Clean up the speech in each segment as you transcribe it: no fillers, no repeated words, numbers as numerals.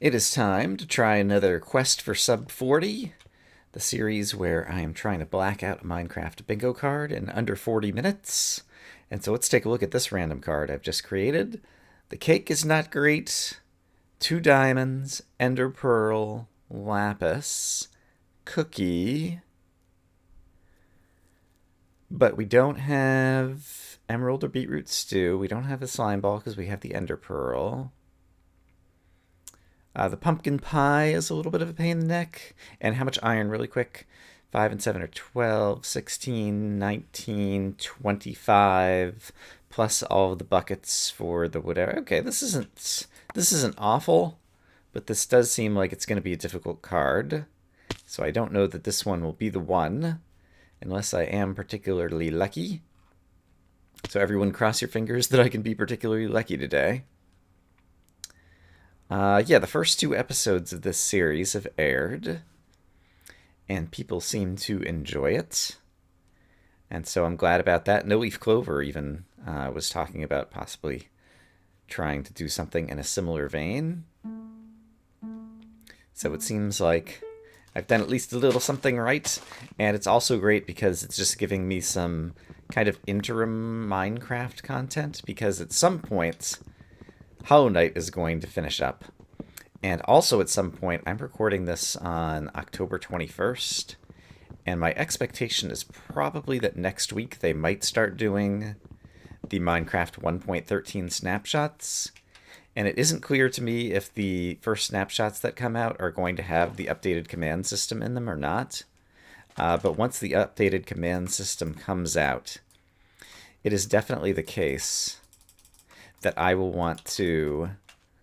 It is time to try another quest for Sub-40, the series where I am trying to black out a Minecraft bingo card in under 40 minutes. And so let's take a look at this random card I've just created. The cake is not great. 2 diamonds, ender pearl, lapis, cookie. But we don't have emerald or beetroot stew. We don't have the slime ball because we have the ender pearl. The pumpkin pie is a little bit of a pain in the neck. And how much iron, really quick? 5 and 7 are 12, 16, 19, 25, plus all of the buckets for the whatever. Okay, this isn't awful, but this does seem like it's going to be a difficult card. So I don't know that this one will be the one, unless I am particularly lucky. So everyone cross your fingers that I can be particularly lucky today. Yeah, the first 2 episodes of this series have aired, and people seem to enjoy it. And so I'm glad about that. No Leaf Clover even was talking about possibly trying to do something in a similar vein. So it seems like I've done at least a little something right, and it's also great because it's just giving me some kind of interim Minecraft content, because at some point Hollow Knight is going to finish up. And also at some point, I'm recording this on October 21st, and my expectation is probably that next week they might start doing the Minecraft 1.13 snapshots. And it isn't clear to me if the first snapshots that come out are going to have the updated command system in them or not. But once the updated command system comes out, it is definitely the case that I will want to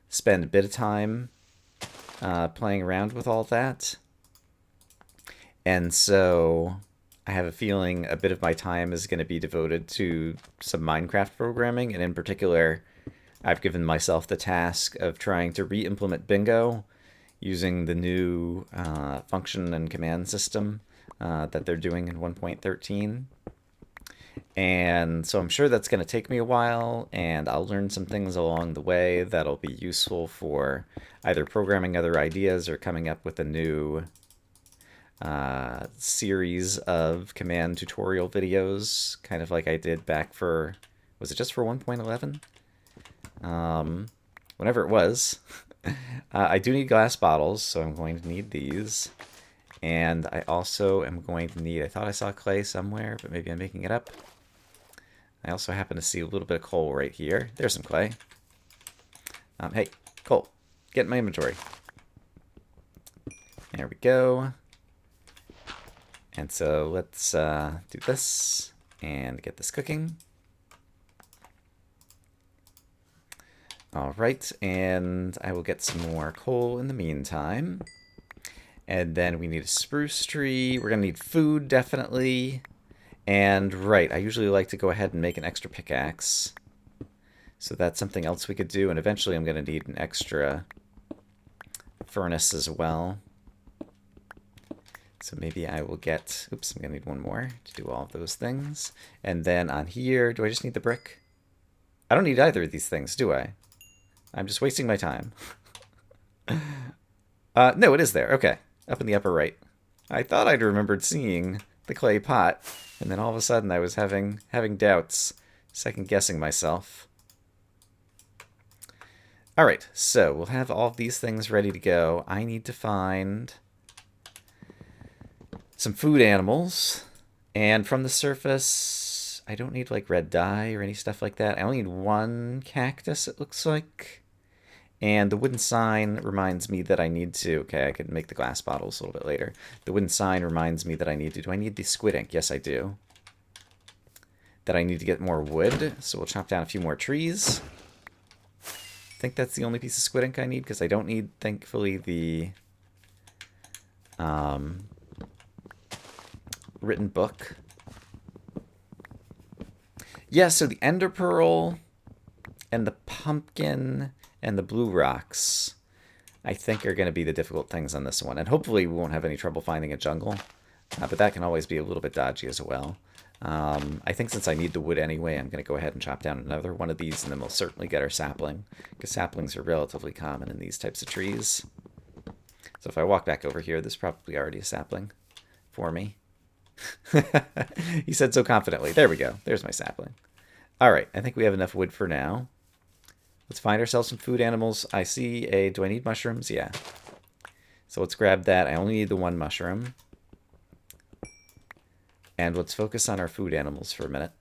spend a bit of time playing around with all that. And so I have a feeling a bit of my time is going to be devoted to some Minecraft programming, and in particular, I've given myself the task of trying to re-implement bingo using the new function and command system that they're doing in 1.13. And so I'm sure that's going to take me a while, and I'll learn some things along the way that'll be useful for either programming other ideas or coming up with a new series of command tutorial videos, kind of like I did back for, was it just for 1.11? Whenever it was. I do need glass bottles, so I'm going to need these. And I also am going to need, I thought I saw clay somewhere, but maybe I'm making it up. I also happen to see a little bit of coal right here. There's some clay. Hey, coal, get in my inventory. There we go. And so let's do this and get this cooking. All right, and I will get some more coal in the meantime. And then we need a spruce tree. We're going to need food, definitely. And, right, I usually like to go ahead and make an extra pickaxe. So that's something else we could do. And eventually I'm going to need an extra furnace as well. So maybe I will get... Oops, I'm going to need one more to do all of those things. And then on here, do I just need the brick? I don't need either of these things, do I? I'm just wasting my time. No, it is there. Okay. Up in the upper right. I thought I'd remembered seeing the clay pot, and then all of a sudden I was having doubts, second-guessing myself. All right, so we'll have all of these things ready to go. I need to find some food animals, and from the surface, I don't need like red dye or any stuff like that. I only need 1 cactus, it looks like. And the wooden sign reminds me that I need to... Okay, I could make the glass bottles a little bit later. The wooden sign reminds me that I need to... Do I need the squid ink? Yes, I do. That I need to get more wood, so we'll chop down a few more trees. I think that's the only piece of squid ink I need, because I don't need, thankfully, the written book. Yeah, so the ender pearl and the pumpkin and the blue rocks, I think, are going to be the difficult things on this one. And hopefully we won't have any trouble finding a jungle. But that can always be a little bit dodgy as well. I think since I need the wood anyway, I'm going to go ahead and chop down another one of these, and then we'll certainly get our sapling, because saplings are relatively common in these types of trees. So if I walk back over here, there's probably already a sapling for me. He said so confidently. There we go. There's my sapling. All right, I think we have enough wood for now. Let's find ourselves some food animals. I see a... Do I need mushrooms? Yeah. So let's grab that. I only need the one mushroom. And let's focus on our food animals for a minute.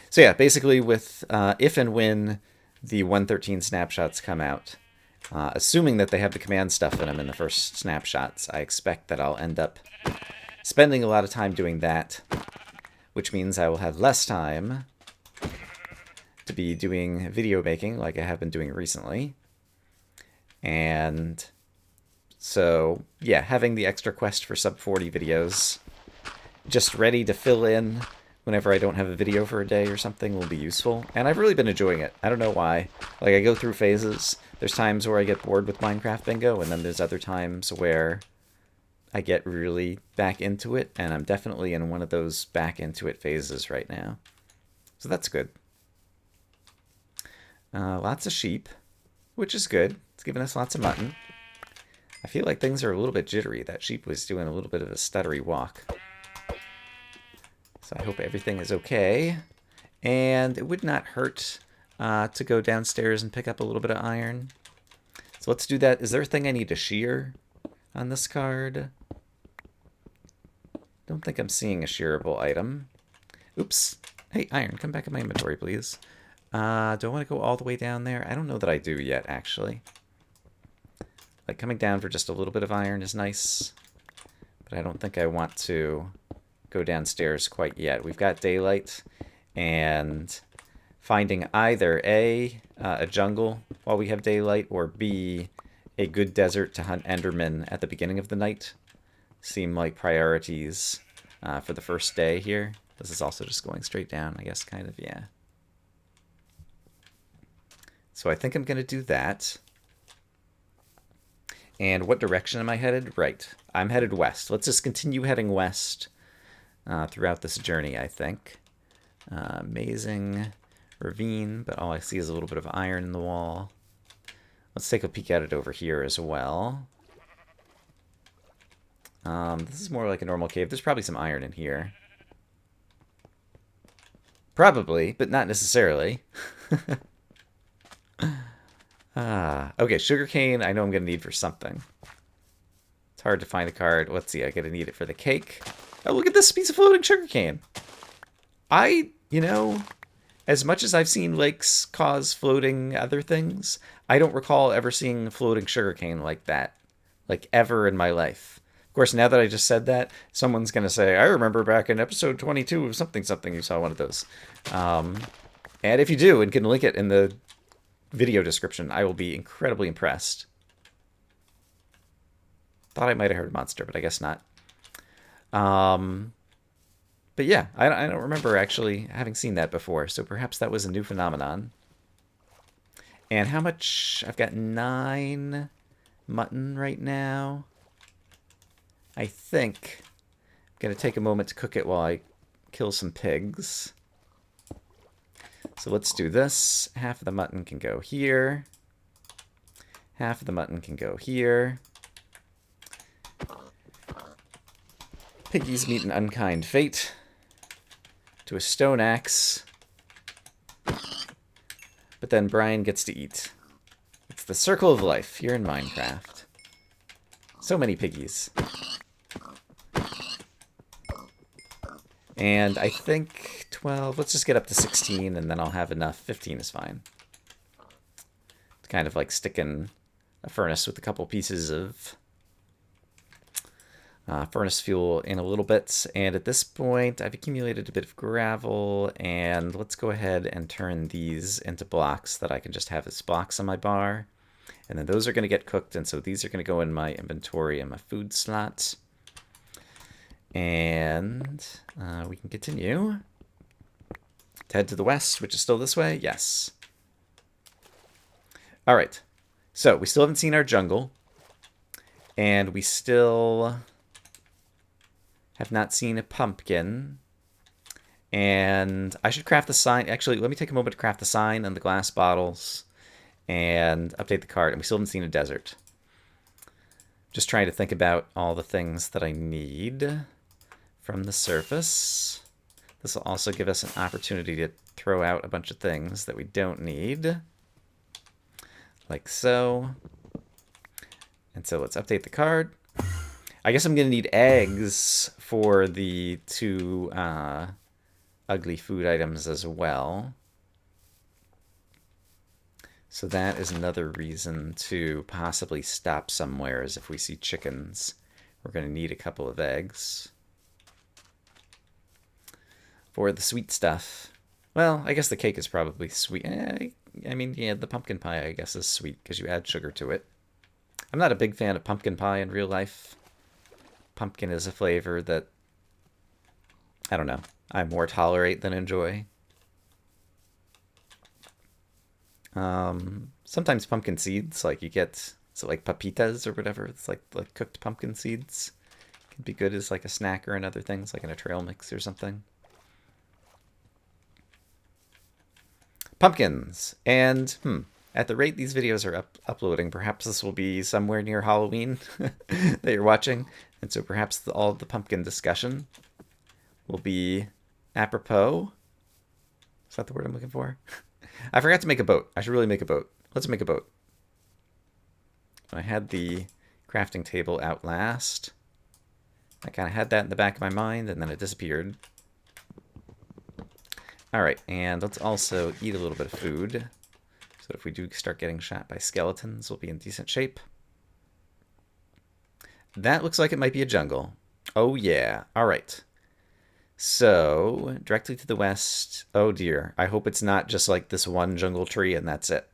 So yeah, basically with if and when the 113 snapshots come out, assuming that they have the command stuff in them in the first snapshots, I expect that I'll end up spending a lot of time doing that, which means I will have less time to be doing video making like I have been doing recently. And so, yeah, having the extra quest for Sub-40 videos just ready to fill in whenever I don't have a video for a day or something will be useful. And I've really been enjoying it. I don't know why. Like, I go through phases. There's times where I get bored with Minecraft Bingo, and then there's other times where I get really back into it, and I'm definitely in one of those back into it phases right now. So that's good. Lots of sheep, which is good. It's giving us lots of mutton. I feel like things are a little bit jittery. That sheep was doing a little bit of a stuttery walk. So I hope everything is okay. And it would not hurt to go downstairs and pick up a little bit of iron. So let's do that. Is there a thing I need to shear on this card? Don't think I'm seeing a shearable item. Oops. Hey, iron, come back in my inventory, please. Do I want to go all the way down there? I don't know that I do yet, actually. Like, coming down for just a little bit of iron is nice. But I don't think I want to go downstairs quite yet. We've got daylight, and finding either A, a jungle while we have daylight, or B, a good desert to hunt Endermen at the beginning of the night seem like priorities for the first day here. This is also just going straight down, I guess, kind of, yeah. So I think I'm going to do that. And what direction am I headed? Right. I'm headed west. Let's just continue heading west throughout this journey, I think. Amazing ravine, but all I see is a little bit of iron in the wall. Let's take a peek at it over here as well. This is more like a normal cave. There's probably some iron in here. Probably, but not necessarily. Okay, sugarcane I know I'm going to need for something. It's hard to find a card. Let's see, I'm going to need it for the cake. Oh, look at this piece of floating sugarcane. You know, as much as I've seen lakes cause floating other things, I don't recall ever seeing floating sugarcane like that. Like, ever in my life. Of course, now that I just said that, someone's going to say, I remember back in episode 22 of something you saw one of those. And if you do, and can link it in the video description, I will be incredibly impressed. Thought I might have heard monster, but I guess not. But yeah, I don't remember actually having seen that before, so perhaps that was a new phenomenon. And how much? I've got 9 mutton right now. I think I'm going to take a moment to cook it while I kill some pigs. So let's do this. Half of the mutton can go here. Half of the mutton can go here. Piggies meet an unkind fate. To a stone axe. But then Brian gets to eat. It's the circle of life here in Minecraft. So many piggies. And I think 12, let's just get up to 16 and then I'll have enough. 15 is fine. It's kind of like sticking a furnace with a couple pieces of furnace fuel in a little bit. And at this point, I've accumulated a bit of gravel, and let's go ahead and turn these into blocks that I can just have as blocks on my bar. And then those are going to get cooked, and so these are going to go in my inventory and my food slot. And we can continue to head to the west, which is still this way. Yes. All right. So we still haven't seen our jungle, and we still Have not seen a pumpkin. And I should craft the sign. Actually, let me take a moment to craft the sign and the glass bottles and update the card. And we still haven't seen a desert. Just trying to think about all the things that I need from the surface. This will also give us an opportunity to throw out a bunch of things that we don't need. Like so. And so let's update the card. I guess I'm going to need eggs for the two ugly food items as well. So that is another reason to possibly stop somewhere, is if we see chickens. We're going to need a couple of eggs. For the sweet stuff, well, I guess the cake is probably sweet. I mean, yeah, the pumpkin pie, I guess, is sweet because you add sugar to it. I'm not a big fan of pumpkin pie in real life. Pumpkin is a flavor that, I don't know, I more tolerate than enjoy. Sometimes pumpkin seeds, like you get, is it like papitas or whatever? It's like cooked pumpkin seeds. Can be good as like a snack or in other things, like in a trail mix or something. Pumpkins. And, at the rate these videos are uploading, perhaps this will be somewhere near Halloween that you're watching. And so perhaps all of the pumpkin discussion will be apropos. Is that the word I'm looking for? I forgot to make a boat. I should really make a boat. Let's make a boat. I had the crafting table out last. I kind of had that in the back of my mind, and then it disappeared. All right, and let's also eat a little bit of food. So if we do start getting shot by skeletons, we'll be in decent shape. That looks like it might be a jungle. Oh, yeah. All right. So, directly to the west. Oh, dear. I hope it's not just like this one jungle tree and that's it.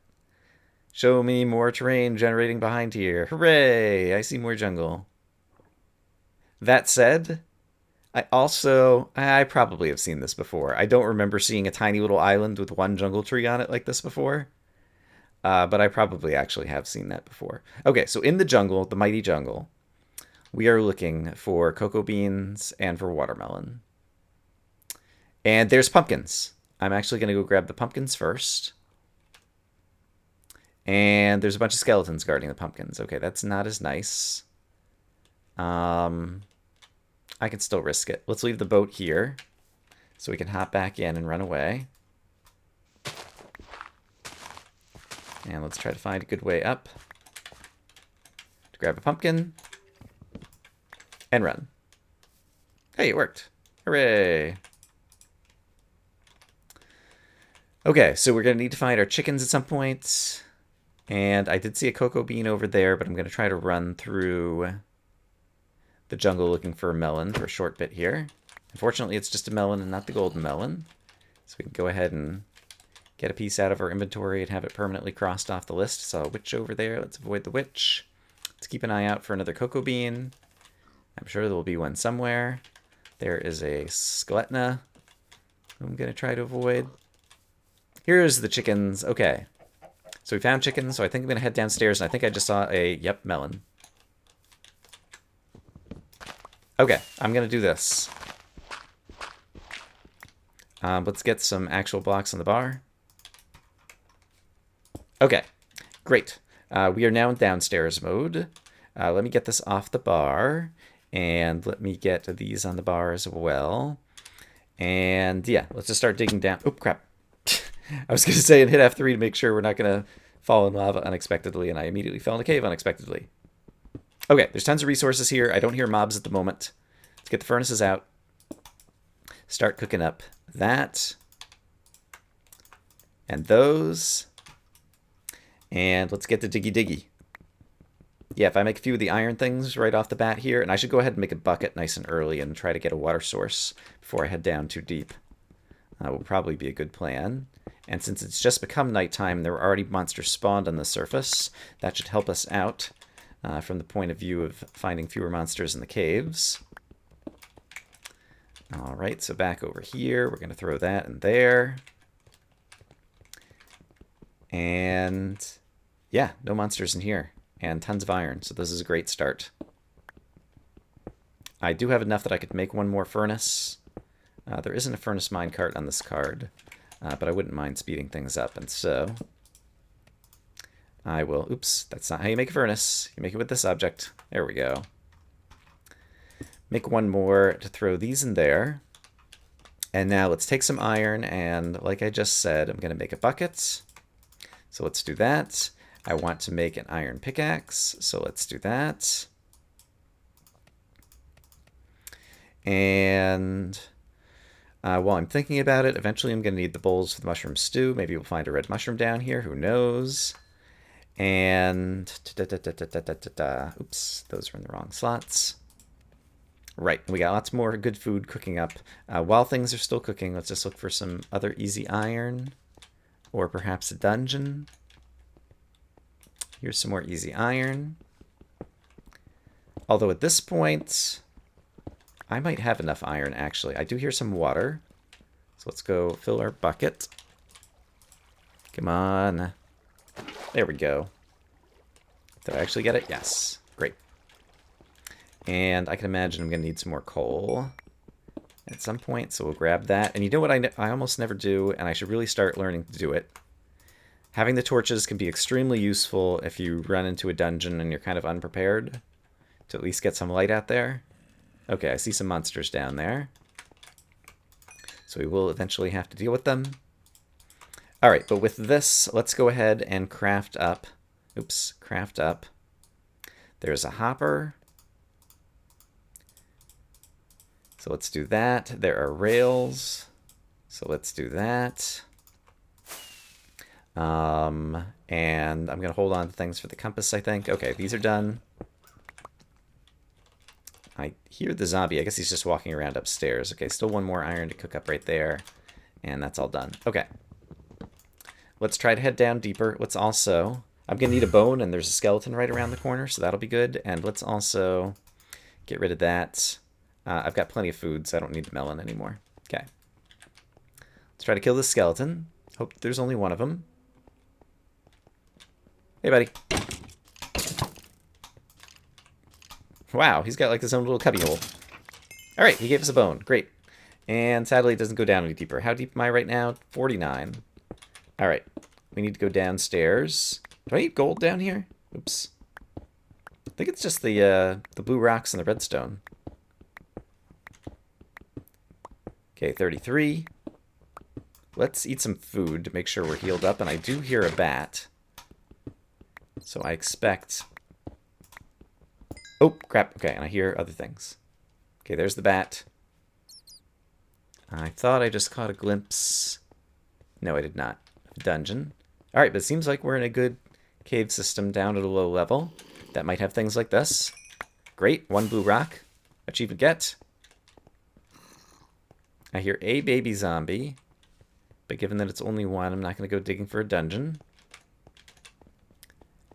Show me more terrain generating behind here. Hooray! I see more jungle. That said, I probably have seen this before. I don't remember seeing a tiny little island with one jungle tree on it like this before. But I probably actually have seen that before. Okay, so in the jungle, the mighty jungle, we are looking for cocoa beans and for watermelon. And there's pumpkins. I'm actually going to go grab the pumpkins first. And there's a bunch of skeletons guarding the pumpkins. Okay, that's not as nice. I can still risk it. Let's leave the boat here so we can hop back in and run away. And let's try to find a good way up to grab a pumpkin and run. Hey, it worked. Hooray. Okay, so we're going to need to find our chickens at some point. And I did see a cocoa bean over there, but I'm going to try to run through the jungle looking for a melon for a short bit here. Unfortunately, it's just a melon and not the golden melon. So we can go ahead and get a piece out of our inventory and have it permanently crossed off the list. Saw a witch over there. Let's avoid the witch. Let's keep an eye out for another cocoa bean. I'm sure there will be one somewhere. There is a skeleton I'm going to try to avoid. Here's the chickens. Okay. So we found chickens, so I think I'm going to head downstairs, and I think I just saw a, melon. Okay, I'm going to do this. Let's get some actual blocks on the bar. Okay, great. We are now in downstairs mode. Let me get this off the bar, and let me get these on the bar as well. And yeah, let's just start digging down. Oh, crap. I was going to say and hit F3 to make sure we're not going to fall in lava unexpectedly, and I immediately fell in a cave unexpectedly. Okay, there's tons of resources here. I don't hear mobs at the moment. Let's get the furnaces out. Start cooking up that. And those. And let's get to diggy diggy. Yeah, if I make a few of the iron things right off the bat here, and I should go ahead and make a bucket nice and early and try to get a water source before I head down too deep. That will probably be a good plan. And since it's just become nighttime, there are already monsters spawned on the surface. That should help us out from the point of view of finding fewer monsters in the caves. All right, so back over here, we're going to throw that in there. And yeah, no monsters in here. And tons of iron, so this is a great start. I do have enough that I could make one more furnace. There isn't a furnace minecart on this card, but I wouldn't mind speeding things up. And so I will... Oops, that's not how you make a furnace. You make it with this object. There we go. Make one more to throw these in there. And now let's take some iron, and like I just said, I'm going to make a bucket. So let's do that. I want to make an iron pickaxe, so let's do that. And while I'm thinking about it, eventually I'm going to need the bowls for the mushroom stew. Maybe we'll find a red mushroom down here. Who knows? And... Oops, those are in the wrong slots. Right, we got lots more good food cooking up. While things are still cooking, let's just look for some other easy iron. Or perhaps a dungeon. Here's some more easy iron. Although at this point, I might have enough iron, actually. I do hear some water. So let's go fill our bucket. Come on. There we go. Did I actually get it? Yes. Great. And I can imagine I'm going to need some more coal at some point, so we'll grab that. And you know what I almost never do, and I should really start learning to do it? Having the torches can be extremely useful if you run into a dungeon and you're kind of unprepared, to at least get some light out there. Okay, I see some monsters down there. So we will eventually have to deal with them. Alright, but with this, let's go ahead and craft up. Oops, craft up. There's a hopper. So let's do that. There are rails. So let's do that. And I'm going to hold on to things for the compass, I think. Okay, these are done. I hear the zombie. I guess he's just walking around upstairs. Okay, still one more iron to cook up right there. And that's all done. Okay. Let's try to head down deeper. Let's also... I'm going to need a bone, and there's a skeleton right around the corner, so that'll be good. And let's also get rid of that. I've got plenty of food, so I don't need the melon anymore. Okay. Let's try to kill this skeleton. Hope there's only one of them. Hey, buddy. Wow, he's got like his own little cubbyhole. Alright, he gave us a bone. Great. And sadly, it doesn't go down any deeper. How deep am I right now? 49. Alright, we need to go downstairs. Do I need gold down here? Oops. I think it's just the blue rocks and the redstone. Okay, 33. Let's eat some food to make sure we're healed up. And I do hear a bat. So I expect... Oh, crap. Okay, and I hear other things. Okay, there's the bat. I thought I just caught a glimpse. No, I did not. Dungeon. Alright, but it seems like we're in a good cave system down at a low level. That might have things like this. Great, one blue rock. Achievement get. I hear a baby zombie. But given that it's only one, I'm not going to go digging for a dungeon.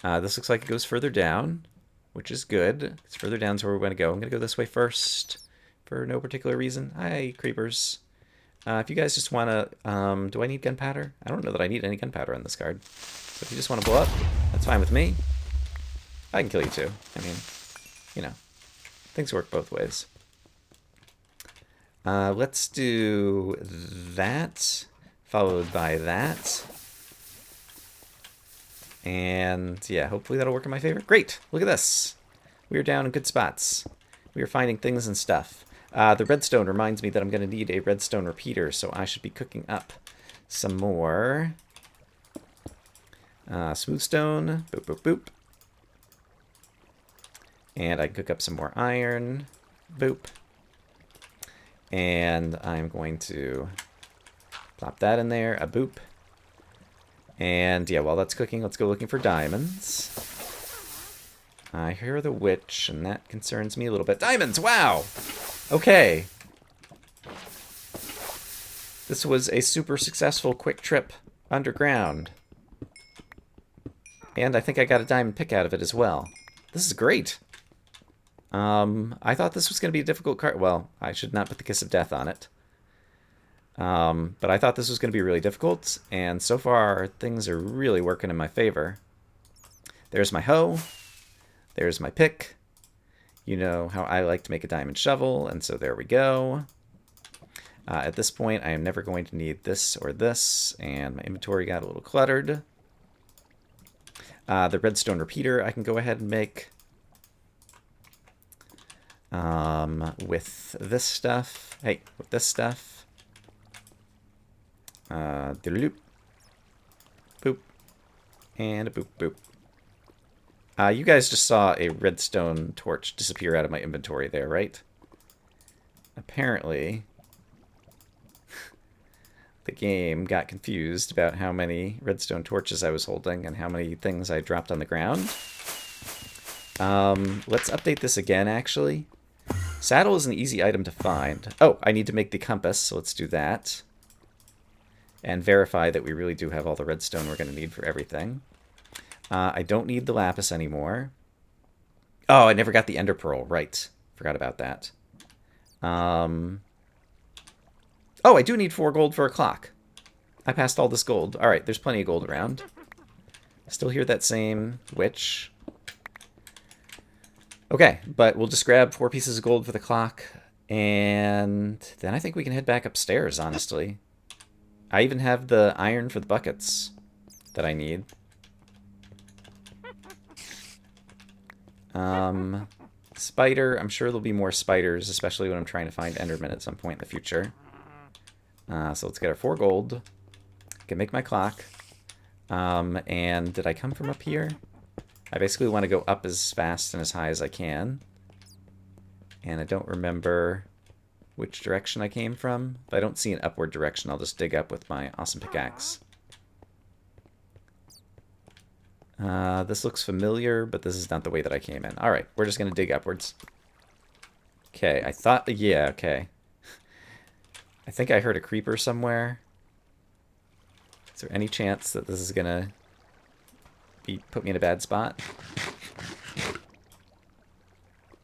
This looks like it goes further down, which is good. It's further down to where we're going to go. I'm going to go this way first for no particular reason. Hi, creepers. If you guys just want to... do I need gunpowder? I don't know that I need any gunpowder on this card. So if you just want to blow up, that's fine with me. I can kill you too. I mean, you know, things work both ways. Let's do that, followed by that. And yeah, hopefully that'll work in my favor. Great! Look at this. We are down in good spots. We are finding things and stuff. The redstone reminds me that I'm going to need a redstone repeater, so I should be cooking up some more smooth stone. Boop, boop, boop. And I can cook up some more iron. Boop. And I'm going to plop that in there. A boop. And yeah, while that's cooking, let's go looking for diamonds. I hear the witch, and that concerns me a little bit. Diamonds! Wow! Okay. This was a super successful quick trip underground. And I think I got a diamond pick out of it as well. This is great. I thought this was going to be a difficult card. Well, I should not put the Kiss of Death on it. But I thought this was going to be really difficult, and so far things are really working in my favor. There's my hoe. There's my pick. You know how I like to make a diamond shovel, and so there we go. At this point, I am never going to need this or this, and my inventory got a little cluttered. The redstone repeater I can go ahead and make with this stuff. Hey, with this stuff. Doop. Boop. And a boop boop. You guys just saw a redstone torch disappear out of my inventory there, right? Apparently, the game got confused about how many redstone torches I was holding and how many things I dropped on the ground. Let's update this again, actually. Saddle is an easy item to find. Oh, I need to make the compass, so let's do that. And verify that we really do have all the redstone we're going to need for everything. I don't need the lapis anymore. Oh, I never got the ender pearl. Right. Forgot about that. Oh, I do need 4 gold for a clock. I passed all this gold. All right, there's plenty of gold around. Still hear that same witch. Okay, but we'll just grab 4 pieces of gold for the clock, and then I think we can head back upstairs, honestly. I even have the iron for the buckets that I need. Spider, I'm sure there'll be more spiders, especially when I'm trying to find Enderman at some point in the future. So let's get our 4 gold. I can make my clock. And did I come from up here? I basically want to go up as fast and as high as I can. And I don't remember which direction I came from. If I don't see an upward direction, I'll just dig up with my awesome pickaxe. This looks familiar, but this is not the way that I came in. Alright, we're just going to dig upwards. Okay, I thought... Yeah, okay. I think I heard a creeper somewhere. Is there any chance that this is going to put me in a bad spot?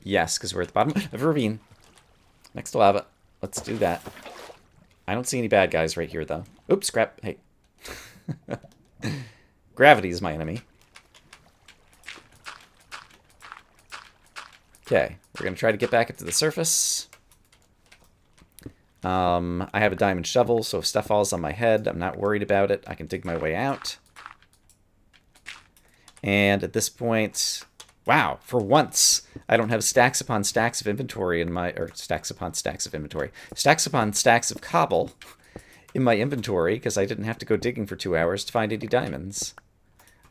Yes, because we're at the bottom of a ravine. Next to lava. Let's do that. I don't see any bad guys right here, though. Oops, scrap. Hey. Gravity is my enemy. Okay, we're going to try to get back up to the surface. I have a diamond shovel, so if stuff falls on my head, I'm not worried about it. I can dig my way out. And at this point, wow, for once, I don't have stacks upon stacks of inventory in my, or stacks upon stacks of inventory, stacks upon stacks of cobble in my inventory, because I didn't have to go digging for 2 hours to find any diamonds.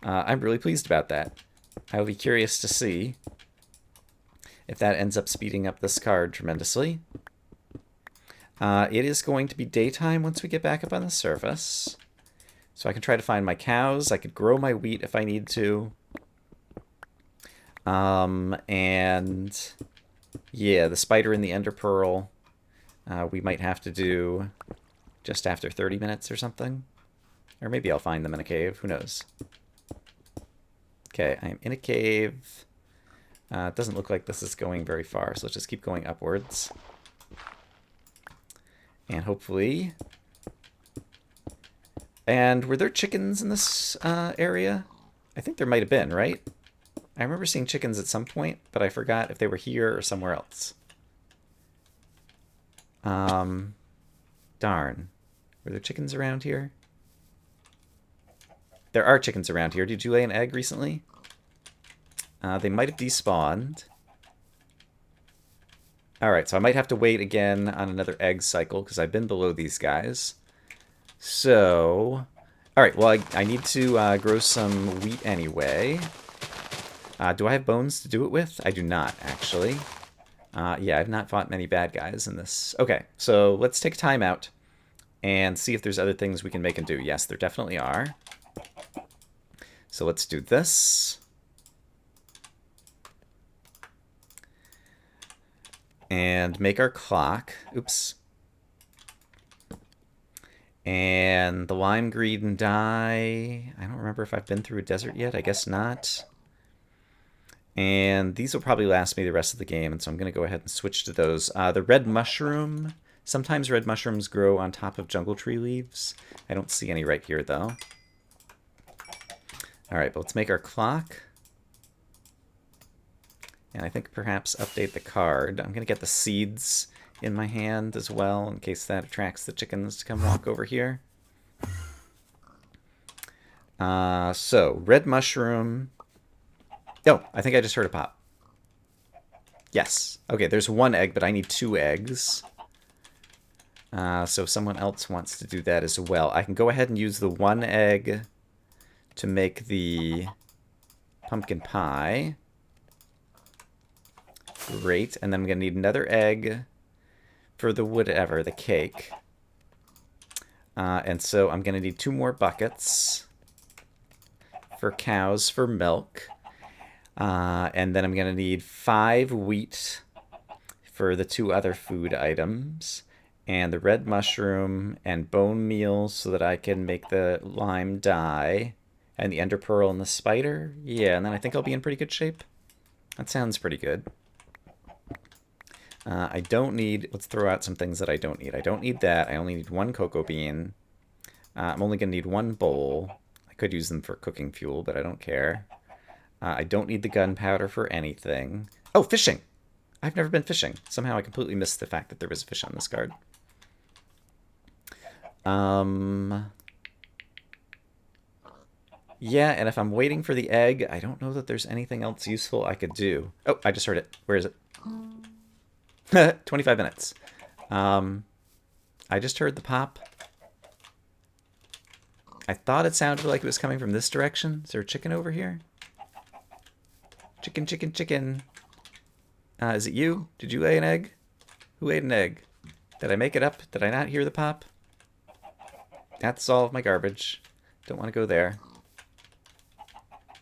I'm really pleased about that. I'll be curious to see if that ends up speeding up this card tremendously. It is going to be daytime once we get back up on the surface. So I can try to find my cows. I could grow my wheat if I need to. And yeah, the spider and the ender pearl, we might have to do just after 30 minutes or something. Or maybe I'll find them in a cave. Who knows? Okay, I am in a cave. It doesn't look like this is going very far, so let's just keep going upwards. And hopefully... And were there chickens in this area? I think there might have been, right? I remember seeing chickens at some point, but I forgot if they were here or somewhere else. Darn. Were there chickens around here? There are chickens around here. Did you lay an egg recently? They might have despawned. Alright, so I might have to wait again on another egg cycle, because I've been below these guys. So... Alright, well, I need to grow some wheat anyway. Do I have bones to do it with? I do not, actually. Yeah, I've not fought many bad guys in this. Okay, so let's take time out and see if there's other things we can make and do. Yes, there definitely are. So let's do this. And make our clock. Oops. And the lime green dye. I don't remember if I've been through a desert yet. I guess not. And these will probably last me the rest of the game, and so I'm going to go ahead and switch to those. The red mushroom. Sometimes red mushrooms grow on top of jungle tree leaves. I don't see any right here, though. All right, but let's make our clock. And I think perhaps update the card. I'm going to get the seeds in my hand as well, in case that attracts the chickens to come walk over here. So, red mushroom. Oh, I think I just heard a pop. Yes. Okay, there's one egg, but I need 2 eggs. So if someone else wants to do that as well, I can go ahead and use the 1 egg to make the pumpkin pie. Great. And then I'm going to need another egg for the whatever, the cake. And so I'm going to need 2 more buckets for cows for milk. And then I'm going to need 5 wheat for the 2 other food items. And the red mushroom and bone meal so that I can make the lime dye. And the ender pearl and the spider. Yeah, and then I think I'll be in pretty good shape. That sounds pretty good. I don't need... Let's throw out some things that I don't need. I don't need that. I only need 1 cocoa bean. I'm only going to need 1 bowl. I could use them for cooking fuel, but I don't care. I don't need the gunpowder for anything. Oh, fishing! I've never been fishing. Somehow I completely missed the fact that there was a fish on this card. Yeah, and if I'm waiting for the egg, I don't know that there's anything else useful I could do. Oh, I just heard it. Where is it? 25 minutes. I just heard the pop. I thought it sounded like it was coming from this direction. Is there a chicken over here? Chicken, chicken, chicken. Is it you? Did you lay an egg? Who ate an egg? Did I make it up? Did I not hear the pop? That's all of my garbage. Don't want to go there.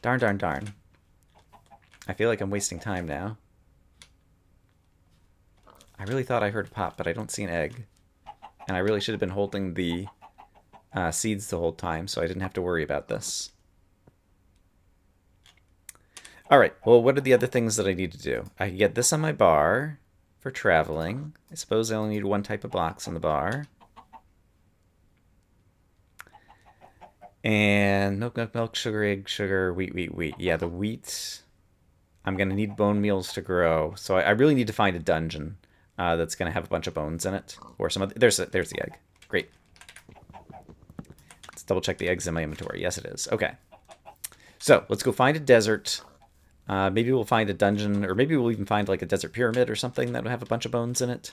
Darn, darn, darn. I feel like I'm wasting time now. I really thought I heard a pop, but I don't see an egg. And I really should have been holding the seeds the whole time, so I didn't have to worry about this. Alright, well, what are the other things that I need to do? I can get this on my bar for traveling. I suppose I only need 1 type of box on the bar. And milk, milk, milk, sugar, egg, sugar, wheat, wheat, wheat. Yeah, the wheat. I'm going to need bone meals to grow. So I really need to find a dungeon that's going to have a bunch of bones in it. Or some other... There's the egg. Great. Let's double check the eggs in my inventory. Yes, it is. Okay. So let's go find a desert. Maybe we'll find a dungeon, or maybe we'll even find like a desert pyramid or something that will have a bunch of bones in it.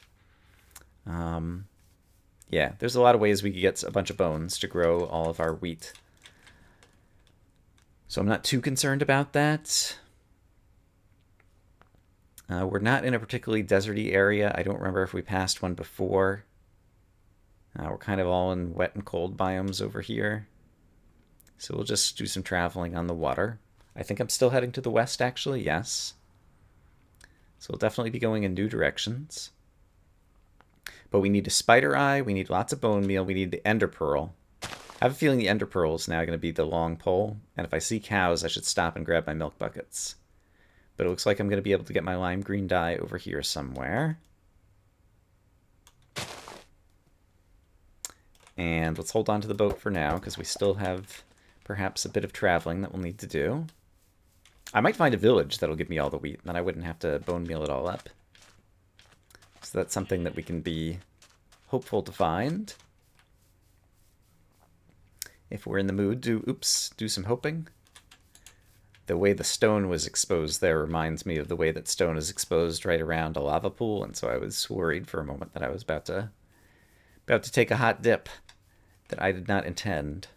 Yeah, there's a lot of ways we could get a bunch of bones to grow all of our wheat. So I'm not too concerned about that. We're not in a particularly deserty area. I don't remember if we passed one before. We're kind of all in wet and cold biomes over here. So we'll just do some traveling on the water. I think I'm still heading to the west, actually. Yes. So we'll definitely be going in new directions. But we need a spider eye. We need lots of bone meal. We need the ender pearl. I have a feeling the ender pearl is now going to be the long pole. And if I see cows, I should stop and grab my milk buckets. But it looks like I'm going to be able to get my lime green dye over here somewhere. And let's hold on to the boat for now, because we still have perhaps a bit of traveling that we'll need to do. I might find a village that'll give me all the wheat, and then I wouldn't have to bone meal it all up. So that's something that we can be hopeful to find. If we're in the mood to, do some hoping. The way the stone was exposed there reminds me of the way that stone is exposed right around a lava pool, and so I was worried for a moment that I was about to take a hot dip that I did not intend.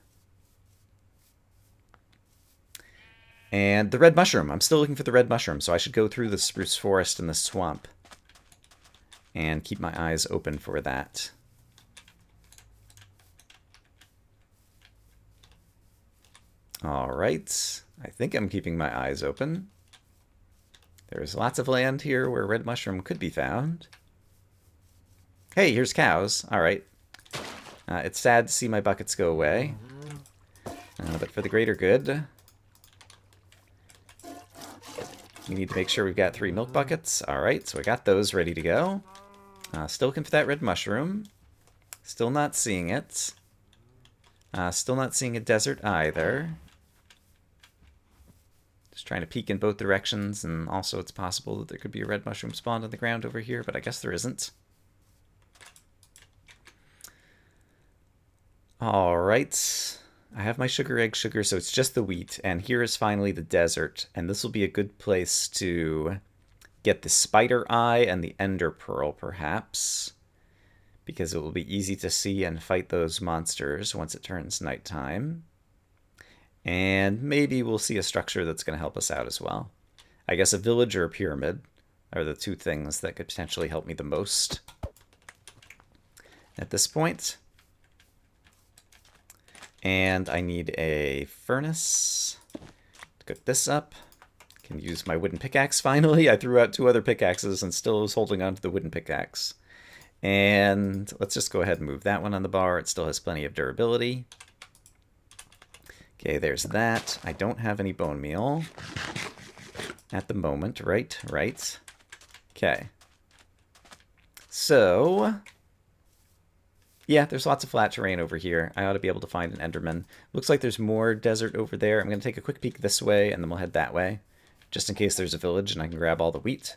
And the red mushroom. I'm still looking for the red mushroom, so I should go through the spruce forest and the swamp and keep my eyes open for that. All right. I think I'm keeping my eyes open. There's lots of land here where red mushroom could be found. Hey, here's cows. All right. It's sad to see my buckets go away. But for the greater good, we need to make sure we've got 3 milk buckets. All right, so I got those ready to go. Still looking for that red mushroom. Still not seeing it. Still not seeing a desert either. Just trying to peek in both directions, and also it's possible that there could be a red mushroom spawned on the ground over here, but I guess there isn't. Alright, I have my sugar, egg, sugar, so it's just the wheat, and here is finally the desert, and this will be a good place to get the spider eye and the ender pearl, perhaps, because it will be easy to see and fight those monsters once it turns nighttime. And maybe we'll see a structure that's going to help us out as well. I guess a village or a pyramid are the two things that could potentially help me the most at this point. And I need a furnace to cook this up. Can use my wooden pickaxe finally. I threw out 2 other pickaxes and still was holding on to the wooden pickaxe. And let's just go ahead and move that one on the bar. It still has plenty of durability. Okay, there's that. I don't have any bone meal at the moment. Right. Okay. So, yeah, there's lots of flat terrain over here. I ought to be able to find an Enderman. Looks like there's more desert over there. I'm going to take a quick peek this way, and then we'll head that way, just in case there's a village and I can grab all the wheat.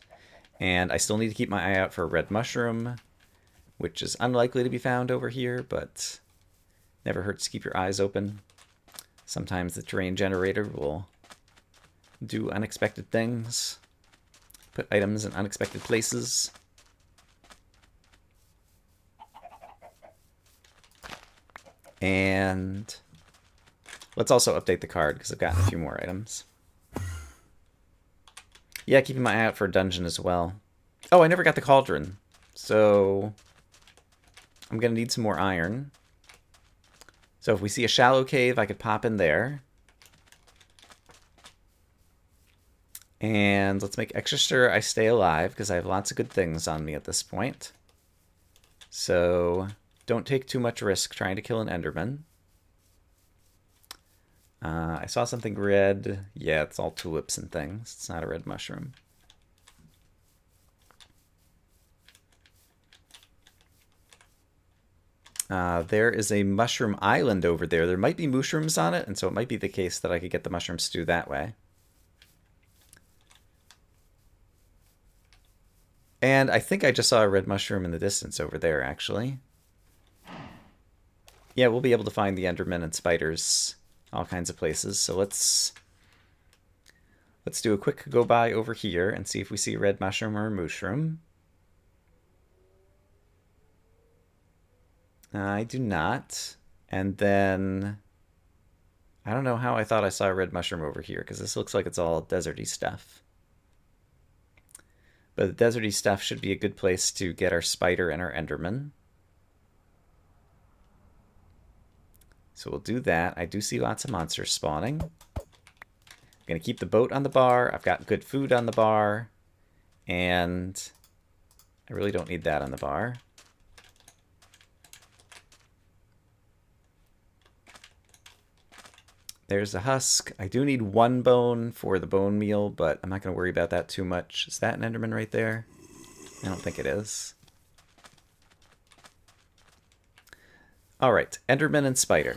And I still need to keep my eye out for a red mushroom, which is unlikely to be found over here, but never hurts to keep your eyes open. Sometimes the terrain generator will do unexpected things, put items in unexpected places. And let's also update the card, because I've gotten a few more items. Yeah, keeping my eye out for a dungeon as well. Oh, I never got the cauldron, so I'm going to need some more iron. So if we see a shallow cave, I could pop in there. And let's make extra sure I stay alive, because I have lots of good things on me at this point. So don't take too much risk trying to kill an Enderman. I saw something red. Yeah, it's all tulips and things. It's not a red mushroom. There is a mushroom island over there. There might be mushrooms on it, and so it might be the case that I could get the mushroom stew that way. And I think I just saw a red mushroom in the distance over there, actually. Yeah, we'll be able to find the Endermen and spiders all kinds of places. So let's do a quick go by over here and see if we see a red mushroom or a mushroom. I do not. And then I don't know how I thought I saw a red mushroom over here, because this looks like it's all deserty stuff. But the deserty stuff should be a good place to get our spider and our Enderman. So we'll do that. I do see lots of monsters spawning. I'm going to keep the boat on the bar. I've got good food on the bar. And I really don't need that on the bar. There's a husk. I do need 1 bone for the bone meal, but I'm not going to worry about that too much. Is that an Enderman right there? I don't think it is. Alright, Enderman and spider.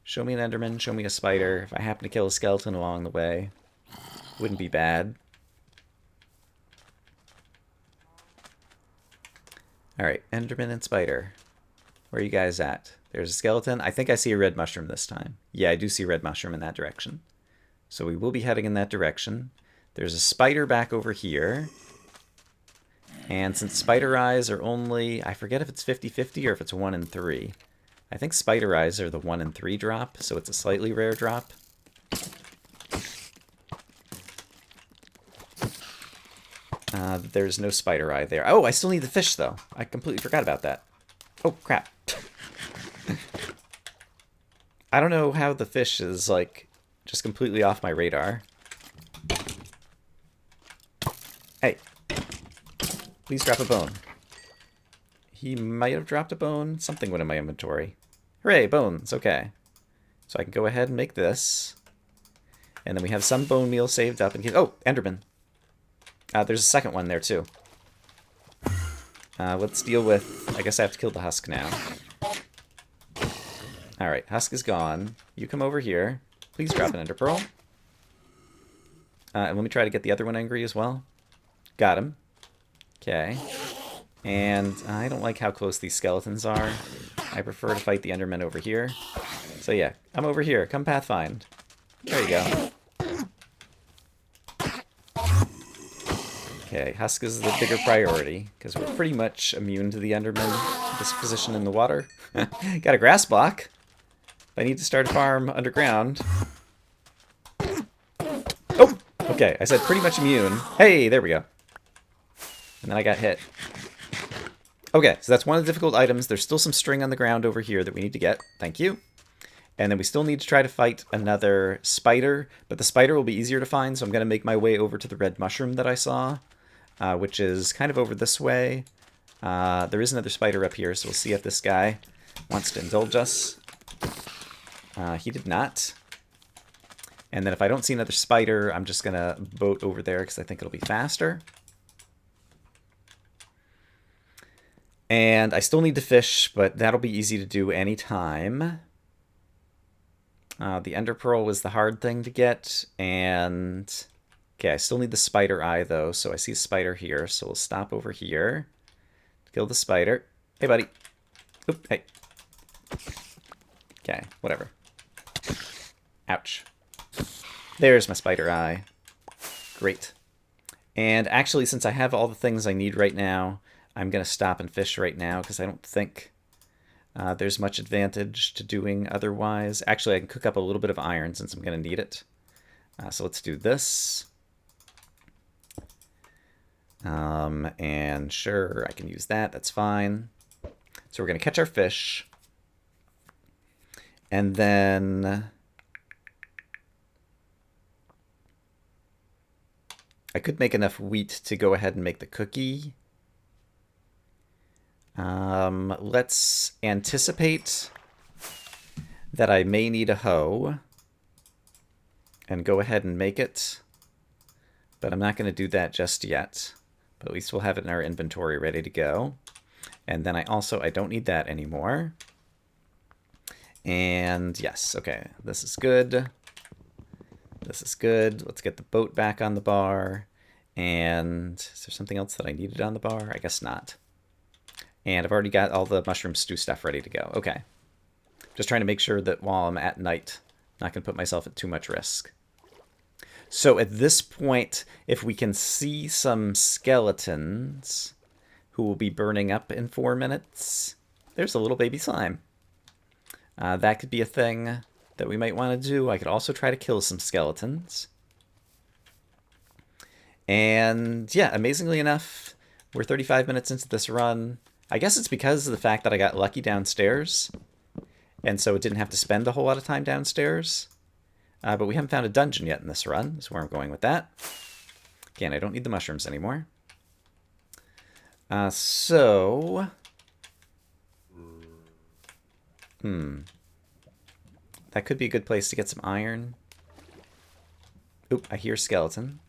Show me an Enderman, show me a spider. If I happen to kill a skeleton along the way, wouldn't be bad. Alright, Enderman and spider. Where are you guys at? There's a skeleton. I think I see a red mushroom this time. Yeah, I do see a red mushroom in that direction. So we will be heading in that direction. There's a spider back over here. And since spider eyes are only, I forget if it's 50-50 or if it's 1 in 3. I think spider eyes are the 1 in 3 drop, so it's a slightly rare drop. There's no spider eye there. Oh, I still need the fish, though. I completely forgot about that. Oh, crap. I don't know how the fish is, like, just completely off my radar. Hey. Please drop a bone. He might have dropped a bone. Something went in my inventory. Hooray, bones. Okay. So I can go ahead and make this. And then we have some bone meal saved up. Oh, Enderman. There's a second one there, too. Let's deal with... I guess I have to kill the husk now. Alright, husk is gone. You come over here. Please drop an ender pearl. And let me try to get the other one angry as well. Got him. Okay. And I don't like how close these skeletons are. I prefer to fight the Endermen over here. So yeah, I'm over here. Come pathfind. There you go. Okay, husk is the bigger priority, because we're pretty much immune to the Enderman disposition in the water. Got a grass block. I need to start a farm underground. Oh! Okay, I said pretty much immune. Hey, there we go. And then I got hit. Okay, so that's one of the difficult items. There's still some string on the ground over here that we need to get. Thank you. And then we still need to try to fight another spider, but the spider will be easier to find, so I'm going to make my way over to the red mushroom that I saw, which is kind of over this way. There is another spider up here, so we'll see if this guy wants to indulge us. He did not. And then if I don't see another spider, I'm just going to boat over there because I think it'll be faster. And I still need to fish, but that'll be easy to do anytime. The Ender Pearl was the hard thing to get, and... Okay, I still need the spider eye, though, so I see a spider here, so we'll stop over here. Kill the spider. Hey, buddy. Oop, hey. Okay, whatever. Ouch. There's my spider eye. Great. And actually, since I have all the things I need right now, I'm going to stop and fish right now, because I don't think there's much advantage to doing otherwise. Actually, I can cook up a little bit of iron, since I'm going to need it. So let's do this. And sure, I can use that. That's fine. So we're going to catch our fish. And then... I could make enough wheat to go ahead and make the cookie. Let's anticipate that I may need a hoe and go ahead and make it. But I'm not going to do that just yet. But at least we'll have it in our inventory ready to go. And then I don't need that anymore. And yes, okay, this is good. This is good. Let's get the boat back on the bar. And is there something else that I needed on the bar? I guess not. And I've already got all the mushroom stew stuff ready to go. Okay. Just trying to make sure that while I'm at night, I'm not going to put myself at too much risk. So at this point, if we can see some skeletons who will be burning up in 4 minutes, there's a little baby slime. That could be a thing that we might want to do. I could also try to kill some skeletons. And yeah, amazingly enough, we're 35 minutes into this run. I guess it's because of the fact that I got lucky downstairs, and so it didn't have to spend a whole lot of time downstairs. But we haven't found a dungeon yet in this run. That's where I'm going with that. Again, I don't need the mushrooms anymore. That could be a good place to get some iron. Oop, I hear skeleton.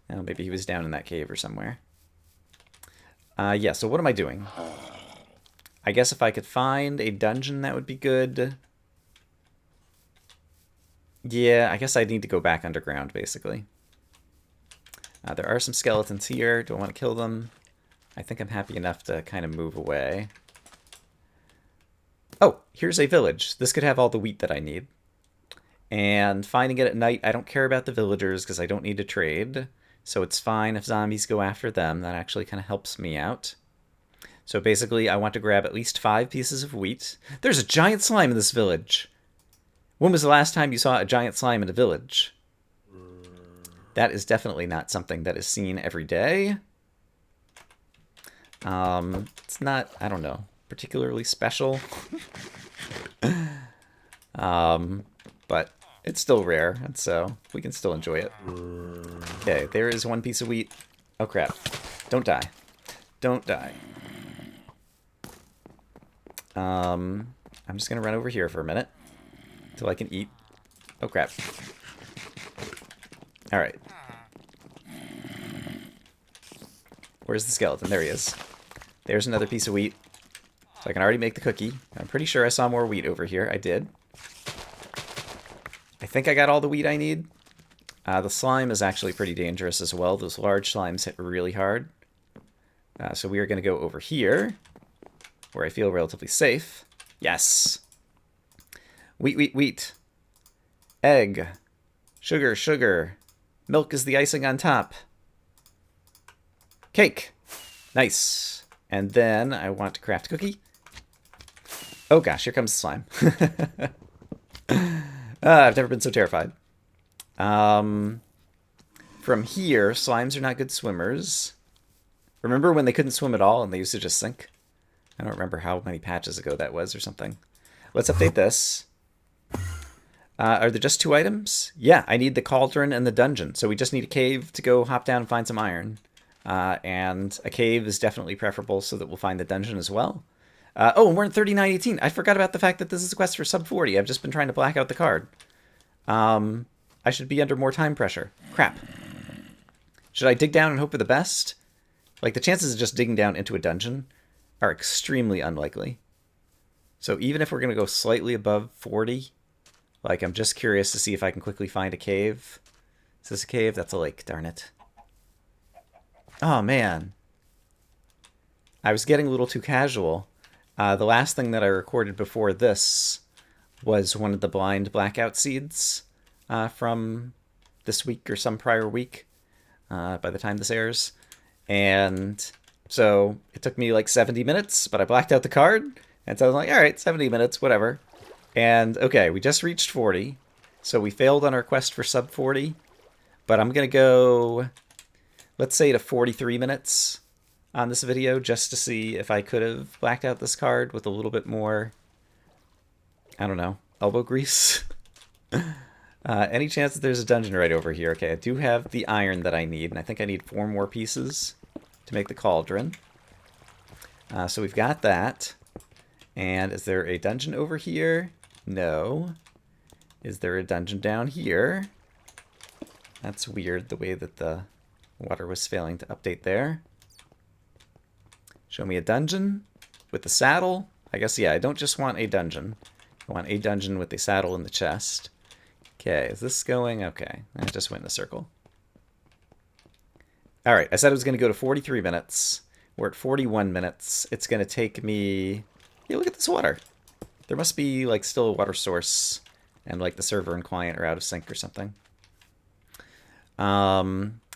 Oh, maybe he was down in that cave or somewhere. Yeah, so what am I doing? I guess if I could find a dungeon, that would be good. Yeah, I guess I need to go back underground, basically. There are some skeletons here. Do I want to kill them? I think I'm happy enough to kind of move away. Oh, here's a village. This could have all the wheat that I need. And finding it at night, I don't care about the villagers because I don't need to trade. So it's fine if zombies go after them. That actually kind of helps me out. So basically, I want to grab at least 5 pieces of wheat. There's a giant slime in this village. When was the last time you saw a giant slime in a village? That is definitely not something that is seen every day. It's not, I don't know, particularly special. But it's still rare, and so we can still enjoy it. Okay, there is 1 piece of wheat. Oh crap. Don't die. Don't die. I'm just gonna run over here for a minute until I can eat. Oh crap. Alright. Where's the skeleton? There he is. There's another piece of wheat. So I can already make the cookie. I'm pretty sure I saw more wheat over here. I did. I think I got all the wheat I need. The slime is actually pretty dangerous as well. Those large slimes hit really hard. So we are going to go over here, where I feel relatively safe. Yes. Wheat, wheat, wheat. Egg. Sugar, sugar. Milk is the icing on top. Cake. Nice. And then I want to craft a cookie. Oh gosh, here comes the slime. I've never been so terrified. From here, slimes are not good swimmers. Remember when they couldn't swim at all and they used to just sink? I don't remember how many patches ago that was or something. Let's update this. Are there just 2 items? Yeah, I need the cauldron and the dungeon. So we just need a cave to go hop down and find some iron. And a cave is definitely preferable so that we'll find the dungeon as well. Oh, and we're in 3918. I forgot about the fact that this is a quest for Sub-40. I've just been trying to black out the card. I should be under more time pressure. Crap. Should I dig down and hope for the best? Like, the chances of just digging down into a dungeon are extremely unlikely. So even if we're going to go slightly above 40, like, I'm just curious to see if I can quickly find a cave. Is this a cave? That's a lake, darn it. Oh, man. I was getting a little too casual. The last thing that I recorded before this was one of the blind blackout seeds from this week or some prior week by the time this airs. And so it took me like 70 minutes, but I blacked out the card. And so I was like, all right, 70 minutes, whatever. And okay, we just reached 40. So we failed on our quest for sub 40. But I'm going to go, let's say, to 43 minutes on this video just to see if I could have blacked out this card with a little bit more, I don't know, elbow grease. Any chance that there's a dungeon right over here? Okay, I do have the iron that I need, and I think I need 4 more pieces to make the cauldron. So we've got that. And is there a dungeon over here? No. Is there a dungeon down here? That's weird, the way that the water was failing to update there. Show me a dungeon with the saddle. I guess, yeah, I don't just want a dungeon. I want a dungeon with a saddle in the chest. Okay, is this going? Okay, I just went in a circle. All right, I said I was going to go to 43 minutes. We're at 41 minutes. It's going to take me... Yeah, look at this water. There must be, like, still a water source, and, like, the server and client are out of sync or something.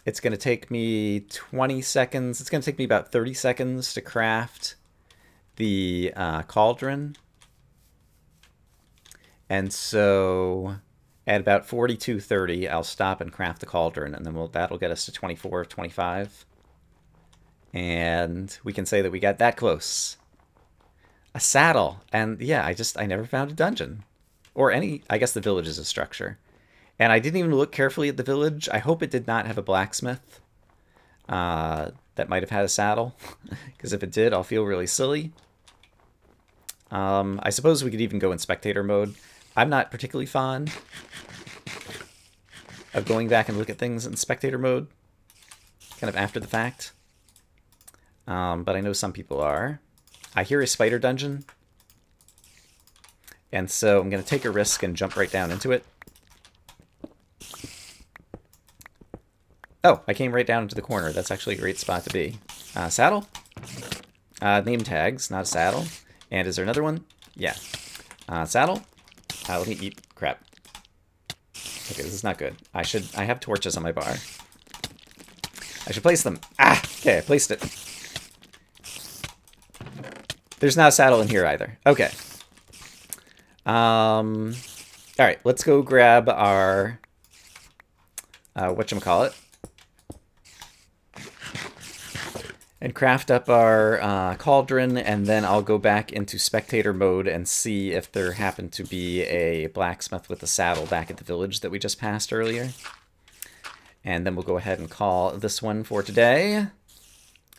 It's going to take me 20 seconds. It's going to take me about 30 seconds to craft the cauldron. And so at about 42:30, I'll stop and craft the cauldron, and then that'll get us to 24, 25. And we can say that we got that close. A saddle. And yeah, I never found a dungeon. Or any, I guess the village is a structure. And I didn't even look carefully at the village. I hope it did not have a blacksmith that might have had a saddle. Because if it did, I'll feel really silly. I suppose we could even go in spectator mode. I'm not particularly fond of going back and look at things in spectator mode. Kind of after the fact. But I know some people are. I hear a spider dungeon. And so I'm going to take a risk and jump right down into it. Oh, I came right down into the corner. That's actually a great spot to be. Saddle. Name tags, not a saddle. And is there another one? Yeah. Saddle. Let me eat. Crap. Okay, this is not good. I have torches on my bar. I should place them. Ah! Okay, I placed it. There's not a saddle in here either. Okay. Alright, let's go grab our... whatchamacallit. And craft up our cauldron, and then I'll go back into spectator mode and see if there happened to be a blacksmith with a saddle back at the village that we just passed earlier. And then we'll go ahead and call this one for today.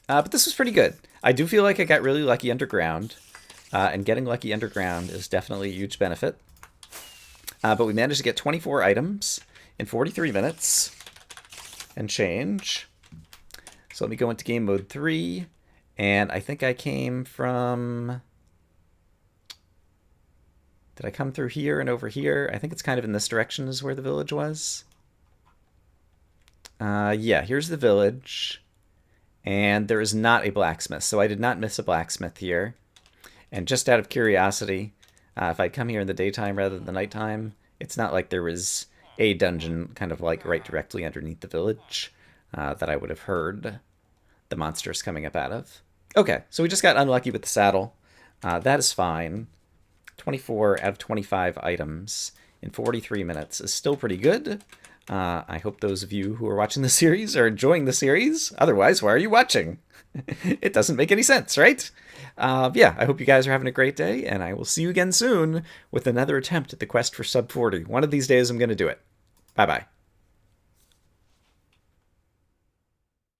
But this was pretty good. I do feel like I got really lucky underground, and getting lucky underground is definitely a huge benefit. But we managed to get 24 items in 43 minutes and change. So let me go into game mode 3, and I think I came from... Did I come through here and over here? I think it's kind of in this direction is where the village was. Yeah, here's the village. And there is not a blacksmith, so I did not miss a blacksmith here. And just out of curiosity, if I'd come here in the daytime rather than the nighttime, it's not like there was a dungeon kind of like right directly underneath the village that I would have heard the monsters coming up out of. Okay, so we just got unlucky with the saddle. That is fine. 24 out of 25 items in 43 minutes is still pretty good. I hope those of you who are watching the series are enjoying the series. Otherwise, why are you watching? It doesn't make any sense, right? Yeah, I hope you guys are having a great day, and I will see you again soon with another attempt at the quest for Sub-40. One of these days I'm going to do it. Bye-bye.